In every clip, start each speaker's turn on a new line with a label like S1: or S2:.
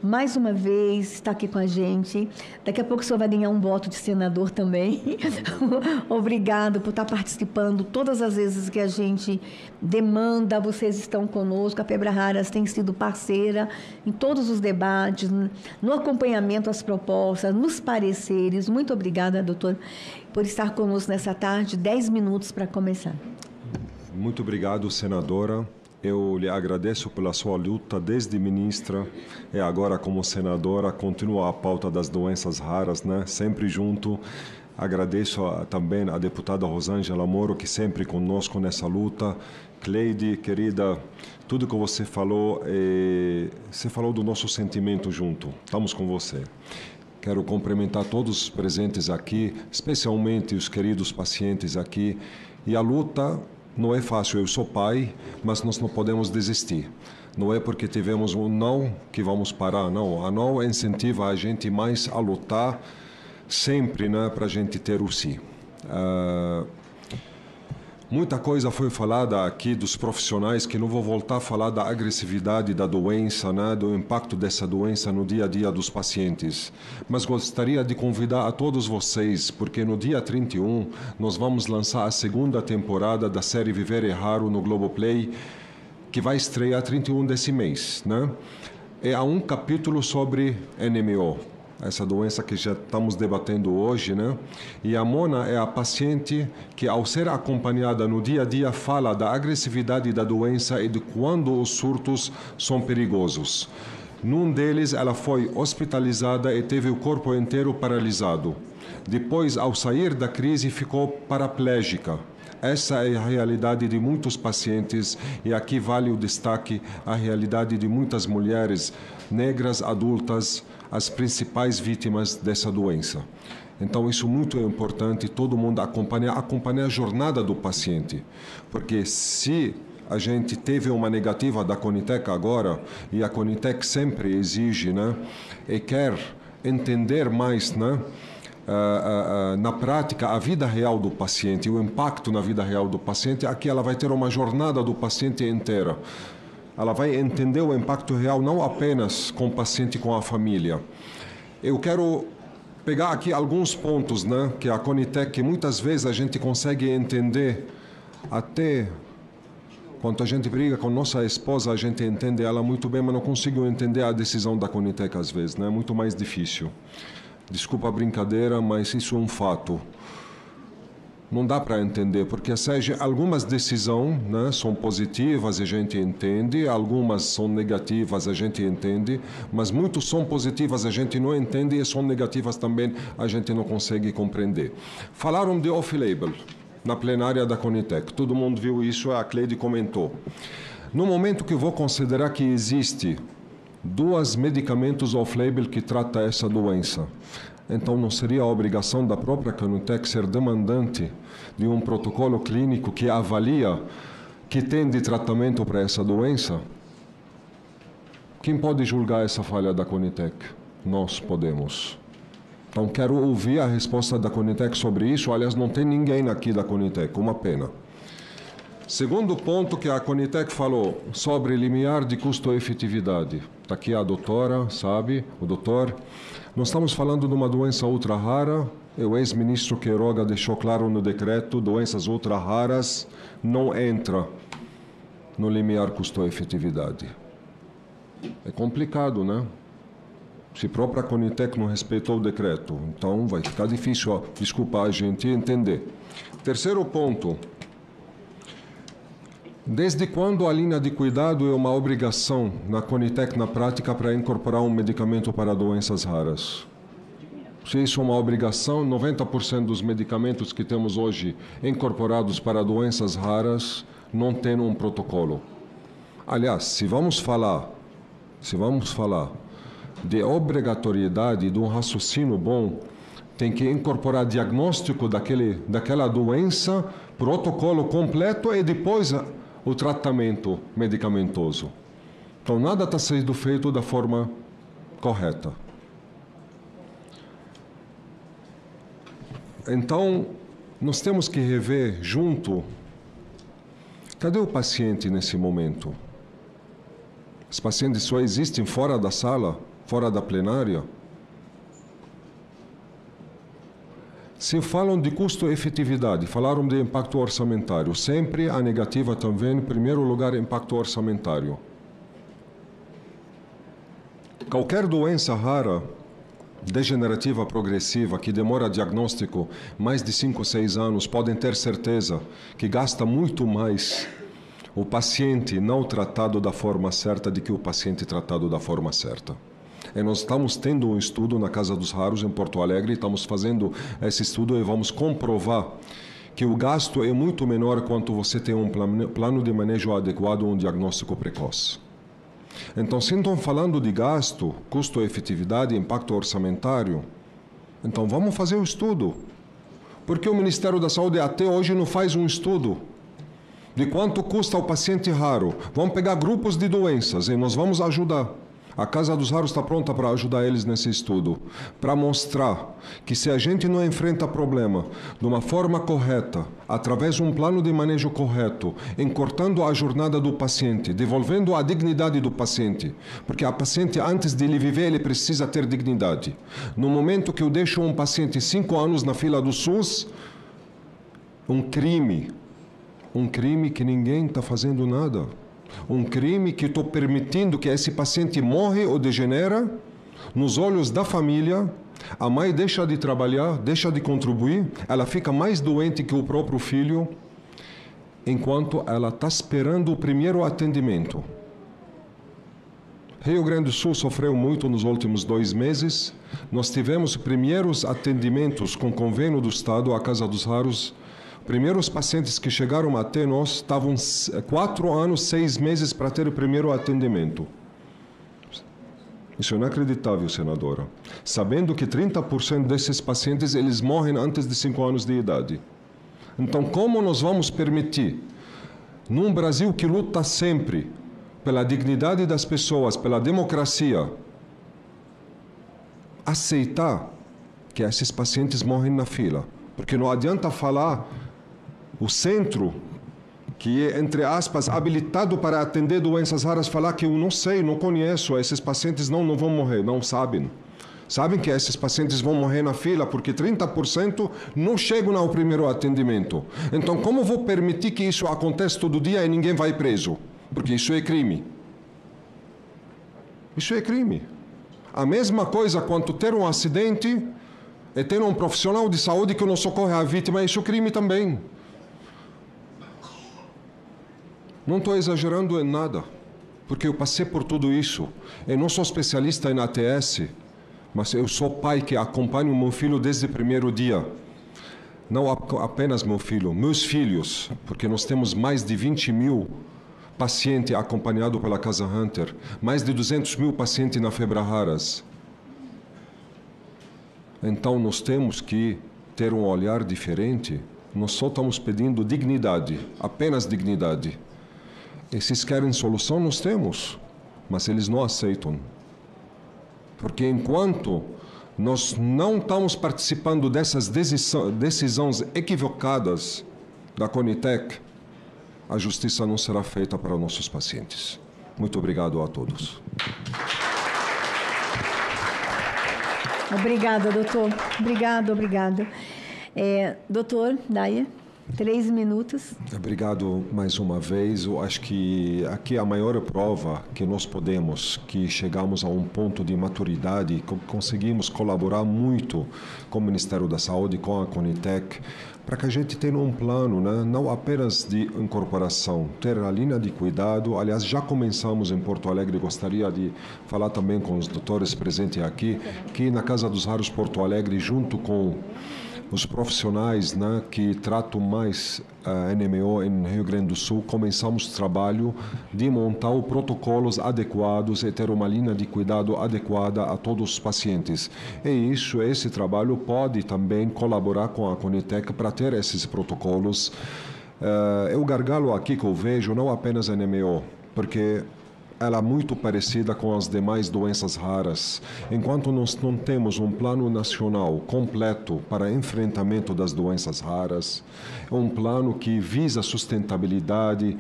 S1: mais uma vez estar aqui com a gente. Daqui a pouco o senhor vai ganhar um voto de senador também. Obrigado por estar participando. Todas as vezes que a gente demanda, vocês estão conosco. A Febra Raras tem sido parceira em todos os debates, no acompanhamento às propostas, nos pareceres. Muito obrigada, doutor, por estar conosco nessa tarde. 10 minutos para começar.
S2: Muito obrigado, senadora. Eu lhe agradeço pela sua luta desde ministra e agora como senadora. Continua a pauta das doenças raras, né? Sempre junto. Agradeço também a deputada Rosângela Moro, que sempre conosco nessa luta. Cleide, querida, tudo que você falou do nosso sentimento junto. Estamos com você. Quero cumprimentar todos os presentes aqui, especialmente os queridos pacientes aqui. E a luta não é fácil. Eu sou pai, mas nós não podemos desistir. Não é porque tivemos um não que vamos parar, não. A não incentiva a gente mais a lutar sempre, né, para a gente ter o sim. Muita coisa foi falada aqui dos profissionais, que não vou voltar a falar da agressividade da doença, né, do impacto dessa doença no dia a dia dos pacientes. Mas gostaria de convidar a todos vocês, porque no dia 31 nós vamos lançar a segunda temporada da série Viver é Raro no Globoplay, que vai estrear 31 desse mês, né? Há um capítulo sobre NMO, essa doença que já estamos debatendo hoje, né? E a Mona é a paciente que, ao ser acompanhada no dia a dia, fala da agressividade da doença e de quando os surtos são perigosos. Num deles, ela foi hospitalizada e teve o corpo inteiro paralisado. Depois, ao sair da crise, ficou paraplégica. Essa é a realidade de muitos pacientes e aqui vale o destaque a realidade de muitas mulheres negras adultas, as principais vítimas dessa doença. Então isso é muito importante, todo mundo acompanhar a jornada do paciente, porque se a gente teve uma negativa da Conitec agora, e a Conitec sempre exige, né, e quer entender mais, né, na prática, a vida real do paciente, o impacto na vida real do paciente, aqui ela vai ter uma jornada do paciente inteira. Ela vai entender o impacto real não apenas com o paciente, com a família. Eu quero pegar aqui alguns pontos, né, que a Conitec, que muitas vezes a gente consegue entender, até quando a gente briga com nossa esposa, a gente entende ela muito bem, mas não consigo entender a decisão da Conitec às vezes, né, muito mais difícil. Desculpa a brincadeira, mas isso é um fato. Não dá para entender, porque seja, algumas decisões, né, são positivas, a gente entende, algumas são negativas, a gente entende, mas muitas são positivas, a gente não entende, e são negativas também, a gente não consegue compreender. Falaram de off-label na plenária da Conitec, todo mundo viu isso, a Cleide comentou. No momento que eu vou considerar que existe 2 medicamentos off-label que tratam essa doença, então não seria a obrigação da própria Conitec ser demandante de um protocolo clínico que avalia que tem de tratamento para essa doença? Quem pode julgar essa falha da Conitec? Nós podemos. Então quero ouvir a resposta da Conitec sobre isso. Aliás, não tem ninguém aqui da Conitec, uma pena. Segundo ponto que a Conitec falou sobre limiar de custo-efetividade. Está aqui a doutora, sabe, o doutor. Nós estamos falando de uma doença ultra rara. O ex-ministro Queiroga deixou claro no decreto, doenças ultra raras não entra no limiar custo-efetividade. É complicado, né? Se a própria Conitec não respeitou o decreto, então vai ficar difícil, ó, desculpa a gente entender. Terceiro ponto. Desde quando a linha de cuidado é uma obrigação na Conitec na prática para incorporar um medicamento para doenças raras? Se isso é uma obrigação, 90% dos medicamentos que temos hoje incorporados para doenças raras não tem um protocolo. Aliás, se vamos falar de obrigatoriedade de um raciocínio bom, tem que incorporar diagnóstico daquela doença, protocolo completo e depois o tratamento medicamentoso. Então, nada está sendo feito da forma correta. Então, nós temos que rever junto. Cadê o paciente nesse momento? Os pacientes só existem fora da sala? fora da plenária. Se falam de custo-efetividade, falaram de impacto orçamentário. Sempre a negativa também, em primeiro lugar, impacto orçamentário. Qualquer doença rara, degenerativa progressiva, que demora diagnóstico mais de 5 ou 6 anos, podem ter certeza que gasta muito mais o paciente não tratado da forma certa do que o paciente tratado da forma certa. E nós estamos tendo um estudo na Casa dos Raros, em Porto Alegre, estamos fazendo esse estudo e vamos comprovar que o gasto é muito menor quando você tem um plano de manejo adequado, um diagnóstico precoce. Então, se estão falando de gasto, custo-efetividade, impacto orçamentário, então vamos fazer o estudo. Porque o Ministério da Saúde até hoje não faz um estudo de quanto custa o paciente raro. Vamos pegar grupos de doenças e nós vamos ajudar. A Casa dos Raros está pronta para ajudar eles nesse estudo, para mostrar que se a gente não enfrenta problema de uma forma correta, através de um plano de manejo correto, encurtando a jornada do paciente, devolvendo a dignidade do paciente, porque a paciente, antes de ele viver, ele precisa ter dignidade. No momento que eu deixo um paciente 5 anos na fila do SUS, um crime que ninguém está fazendo nada. Um crime que estou permitindo que esse paciente morre ou degenera nos olhos da família. A mãe deixa de trabalhar, deixa de contribuir, ela fica mais doente que o próprio filho, enquanto ela está esperando o primeiro atendimento. Rio Grande do Sul sofreu muito nos últimos 2 meses. Nós tivemos primeiros atendimentos com convênio do Estado, a Casa dos Raros. Primeiros pacientes que chegaram até nós estavam 4 anos, 6 meses para ter o primeiro atendimento. Isso é inacreditável, senadora. Sabendo que 30% desses pacientes eles morrem antes de 5 anos de idade. Então, como nós vamos permitir, num Brasil que luta sempre pela dignidade das pessoas, pela democracia, aceitar que esses pacientes morrem na fila? Porque não adianta falar o centro, que é, entre aspas, habilitado para atender doenças raras, falar que eu não sei, não conheço, esses pacientes não vão morrer, não sabem. Sabem que esses pacientes vão morrer na fila, porque 30% não chegam ao primeiro atendimento. Então, como vou permitir que isso aconteça todo dia e ninguém vai preso? Porque isso é crime. Isso é crime. A mesma coisa quanto ter um acidente e ter um profissional de saúde que não socorre a vítima, isso é crime também. Não estou exagerando em nada, porque eu passei por tudo isso. Eu não sou especialista em ATS, mas eu sou pai que acompanha o meu filho desde o primeiro dia. Não apenas meu filho, meus filhos, porque nós temos mais de 20 mil pacientes acompanhados pela Casa Hunter, mais de 200 mil pacientes na Febre Raras. Então, nós temos que ter um olhar diferente. Nós só estamos pedindo dignidade, apenas dignidade. E se querem solução, nós temos, mas eles não aceitam. Porque enquanto nós não estamos participando dessas decisões equivocadas da Conitec, a justiça não será feita para nossos pacientes. Muito obrigado a todos.
S1: Obrigada, doutor. Obrigado. Doutor Daia, 3 minutos.
S2: Obrigado mais uma vez. Eu acho que aqui a maior prova que nós podemos, que chegamos a um ponto de maturidade, conseguimos colaborar muito com o Ministério da Saúde, com a Conitec, para que a gente tenha um plano, né? Não apenas de incorporação, ter a linha de cuidado. Aliás, já começamos em Porto Alegre, gostaria de falar também com os doutores presentes aqui, que na Casa dos Raros Porto Alegre, junto com os profissionais, né, que tratam mais a NMO em Rio Grande do Sul, começamos o trabalho de montar os protocolos adequados e ter uma linha de cuidado adequada a todos os pacientes. E esse trabalho pode também colaborar com a Conitec para ter esses protocolos. É o gargalo aqui que eu vejo, não apenas a NMO, porque ela é muito parecida com as demais doenças raras. Enquanto nós não temos um plano nacional completo para enfrentamento das doenças raras, um plano que visa sustentabilidade,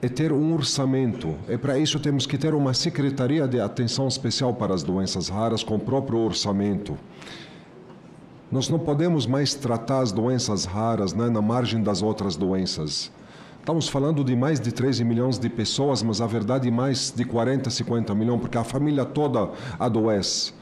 S2: é ter um orçamento. E para isso temos que ter uma Secretaria de Atenção Especial para as Doenças Raras com o próprio orçamento. Nós não podemos mais tratar as doenças raras, né, na margem das outras doenças. Estamos falando de mais de 13 milhões de pessoas, mas a verdade mais de 40, 50 milhões, porque a família toda adoece.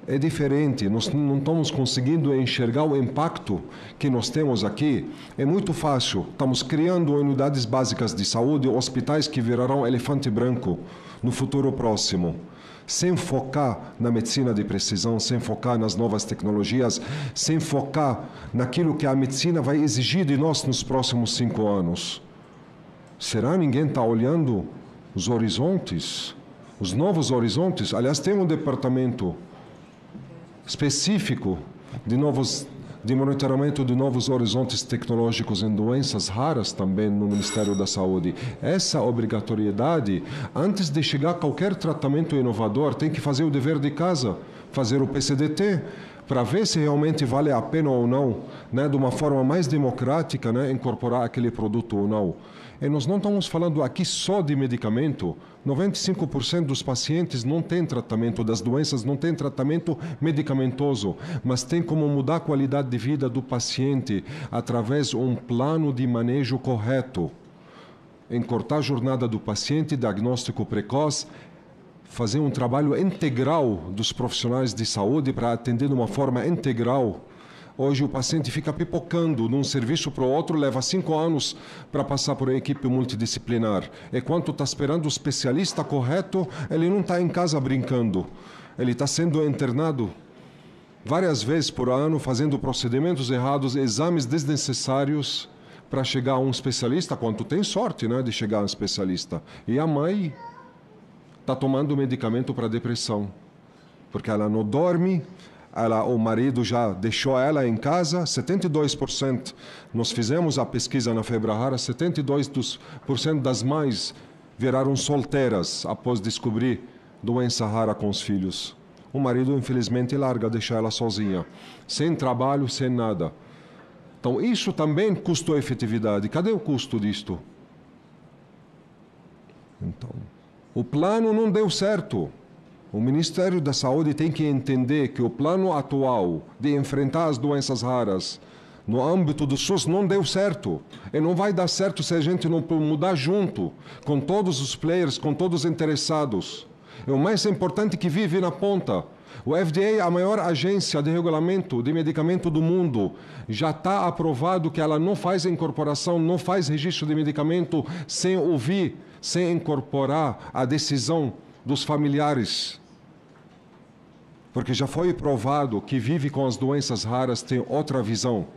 S2: É diferente, nós não estamos conseguindo enxergar o impacto que nós temos aqui. É muito fácil, estamos criando unidades básicas de saúde, hospitais que virarão elefante branco no futuro próximo, sem focar na medicina de precisão, sem focar nas novas tecnologias, sem focar naquilo que a medicina vai exigir de nós nos próximos 5 anos. Será que ninguém está olhando os horizontes, os novos horizontes? Aliás, tem um departamento específico de monitoramento de novos horizontes tecnológicos em doenças raras também no Ministério da Saúde. Essa obrigatoriedade, antes de chegar a qualquer tratamento inovador, tem que fazer o dever de casa, fazer o PCDT, para ver se realmente vale a pena ou não, né, de uma forma mais democrática, né, incorporar aquele produto ou não. E nós não estamos falando aqui só de medicamento. 95% dos pacientes não têm tratamento, das doenças não têm tratamento medicamentoso, mas tem como mudar a qualidade de vida do paciente através de um plano de manejo correto. Encurtar a jornada do paciente, diagnóstico precoce, fazer um trabalho integral dos profissionais de saúde para atender de uma forma integral. Hoje o paciente fica pipocando de um serviço para o outro, leva 5 anos para passar por uma equipe multidisciplinar. Enquanto está esperando o especialista correto, ele não está em casa brincando. Ele está sendo internado várias vezes por ano, fazendo procedimentos errados, exames desnecessários para chegar a um especialista, quando tem sorte, né, de chegar a um especialista. E a mãe está tomando medicamento para depressão, porque ela não dorme. O marido já deixou ela em casa, 72%. Nós fizemos a pesquisa na Febre Rara, 72% das mães viraram solteiras após descobrir doença rara com os filhos. O marido, infelizmente, larga, deixa ela sozinha, sem trabalho, sem nada. Então, isso também custou efetividade. Cadê o custo disto? Então, o plano não deu certo. O Ministério da Saúde tem que entender que o plano atual de enfrentar as doenças raras no âmbito do SUS não deu certo. E não vai dar certo se a gente não mudar junto, com todos os players, com todos os interessados. É o mais importante que vive na ponta. O FDA, a maior agência de regulamento de medicamento do mundo, já está aprovado que ela não faz incorporação, não faz registro de medicamento sem ouvir, sem incorporar a decisão dos familiares, porque já foi provado que vive com as doenças raras tem outra visão.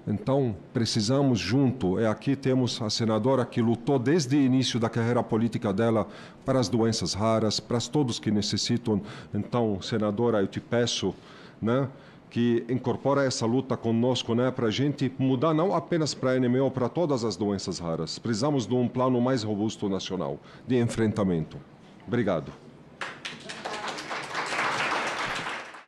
S2: Então, precisamos junto, e aqui temos a senadora que lutou desde o início da carreira política dela para as doenças raras, para todos que necessitam. Então, senadora, eu te peço, né, que incorpora essa luta conosco, né, para a gente mudar não apenas para a NMO, para todas as doenças raras. Precisamos de um plano mais robusto nacional de enfrentamento. Obrigado.